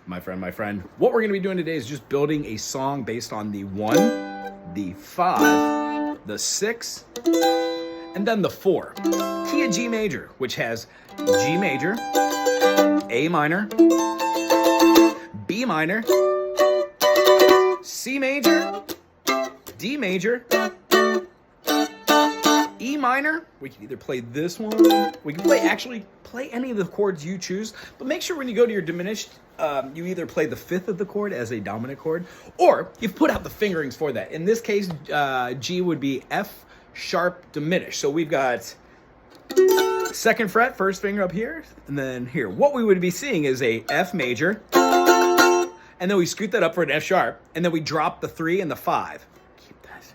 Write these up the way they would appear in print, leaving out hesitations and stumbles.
my friend, what we're going to be doing today is just building a song based on the 1, the 5, the 6, and then the 4. Key of G major, which has G major, A minor, B minor, C major, D major, E minor. We can either play this one, we can actually play any of the chords you choose, but make sure when you go to your diminished, you either play the 5th of the chord as a dominant chord, or you've put out the fingerings for that. In this case, G would be F sharp diminished. So we've got 2nd fret, 1st finger up here, and then here. What we would be seeing is a F major, and then we scoot that up for an F sharp, and then we drop the 3 and the 5. Keep that.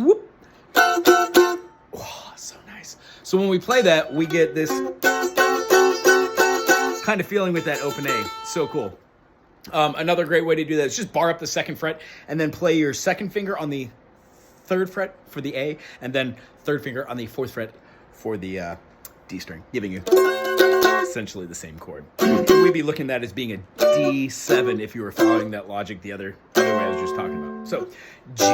Whoop. Oh, so nice. So when we play that, we get this kind of feeling with that open A. So cool. Another great way to do that is just bar up the 2nd fret and then play your 2nd finger on the 3rd fret for the A, and then 3rd finger on the 4th fret for the D string, giving you essentially the same chord. We'd be looking at that as being a D7 if you were following that logic the other way I was just talking about. So G,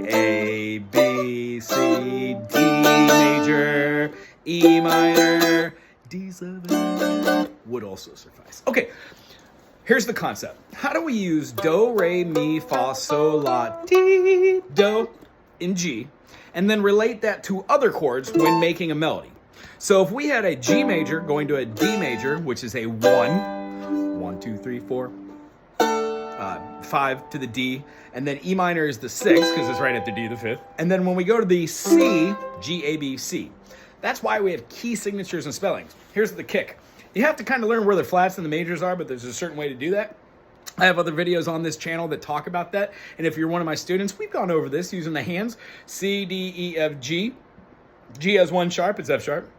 A, B, C, D major, E minor, D7 would also suffice. Okay, here's the concept. How do we use do, re, mi, fa, sol, la, ti, do in G, and then relate that to other chords when making a melody? So if we had a G major going to a D major, which is a 1, 2, 3, 4, 5 to the D, and then E minor is the 6th because it's right at the D, the 5th. And then when we go to the C, G, A, B, C. That's why we have key signatures and spellings. Here's the kick. You have to kind of learn where the flats and the majors are, but there's a certain way to do that. I have other videos on this channel that talk about that. And if you're one of my students, we've gone over this using the hands. C, D, E, F, G. G has 1 sharp, it's F sharp.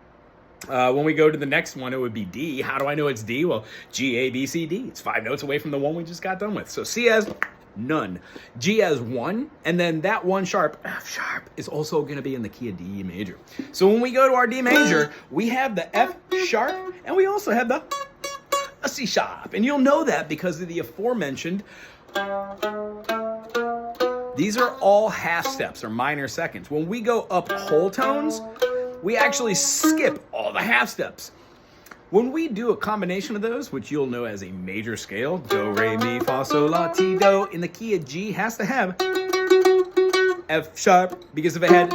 When we go to the next one, it would be D. How do I know it's D? Well, G, A, B, C, D. It's 5 notes away from the one we just got done with. So C has none. G has 1, and then that 1 sharp, F sharp, is also going to be in the key of D major. So when we go to our D major, we have the F sharp, and we also have the C sharp. And you'll know that because of the aforementioned. These are all half steps or minor seconds. When we go up whole tones, we actually skip all the half steps. When we do a combination of those, which you'll know as a major scale, do, re, mi, fa, sol, la, ti, do, in the key of G has to have F sharp, because if it had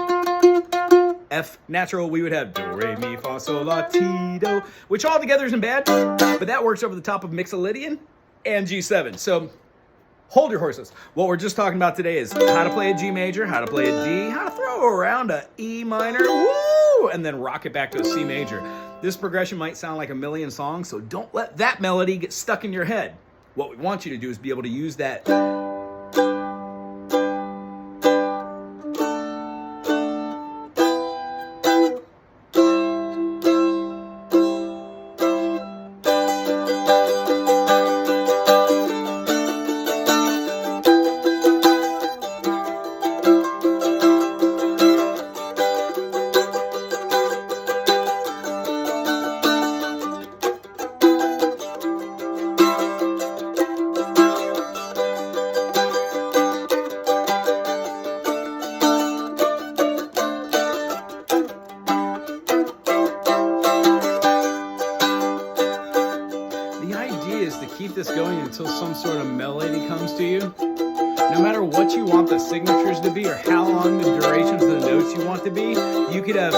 F natural, we would have do, re, mi, fa, sol, la, ti, do, which all together isn't bad, but that works over the top of Mixolydian and G7. So hold your horses. What we're just talking about today is how to play a G major, how to play a D, how to throw around a E minor, woo, and then rock it back to a C major. This progression might sound like a million songs, so don't let that melody get stuck in your head. What we want you to do is be able to use that. Keep this going until some sort of melody comes to you. No matter what you want the signatures to be or how long the durations of the notes you want to be, you could have.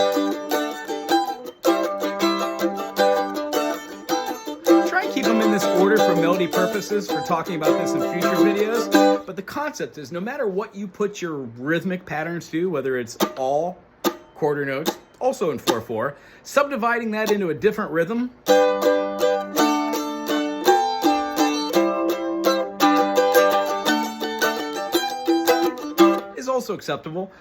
Try and keep them in this order for melody purposes for talking about this in future videos. But the concept is no matter what you put your rhythmic patterns to, whether it's all quarter notes, also in 4/4, subdividing that into a different rhythm also acceptable.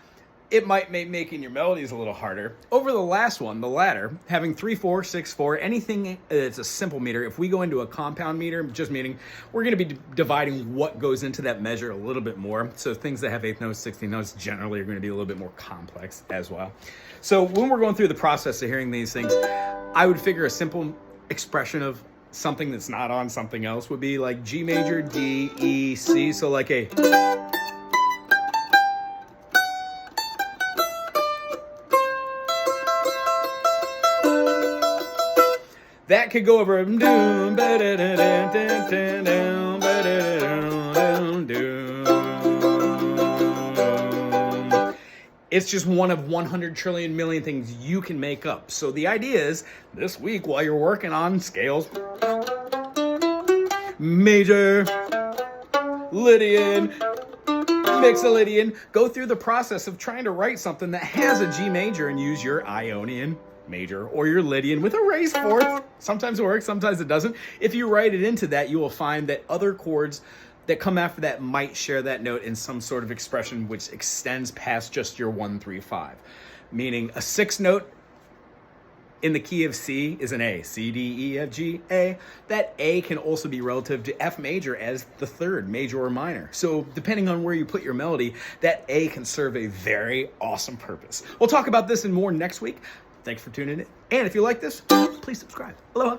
It might make making your melodies a little harder. Over the last one, the ladder, having 3/4, 6/4, anything that's a simple meter. If we go into a compound meter, just meaning we're going to be dividing what goes into that measure a little bit more. So things that have 8th notes, 16th notes generally are going to be a little bit more complex as well. So when we're going through the process of hearing these things, I would figure a simple expression of something that's not on something else would be like G major, D, E, C. So like a... That could go over... It's just one of 100 trillion million things you can make up. So the idea is, this week while you're working on scales, major, Lydian, Mixolydian, go through the process of trying to write something that has a G major and use your Ionian major or your Lydian with a raised fourth. Sometimes it works, sometimes it doesn't. If you write it into that, you will find that other chords that come after that might share that note in some sort of expression which extends past just your 1, 3, 5. Meaning a 6th note in the key of C is an A. C, D, E, F, G, A. That A can also be relative to F major as the 3rd, major or minor. So depending on where you put your melody, that A can serve a very awesome purpose. We'll talk about this and more next week. Thanks for tuning in. And if you like this, please subscribe. Aloha.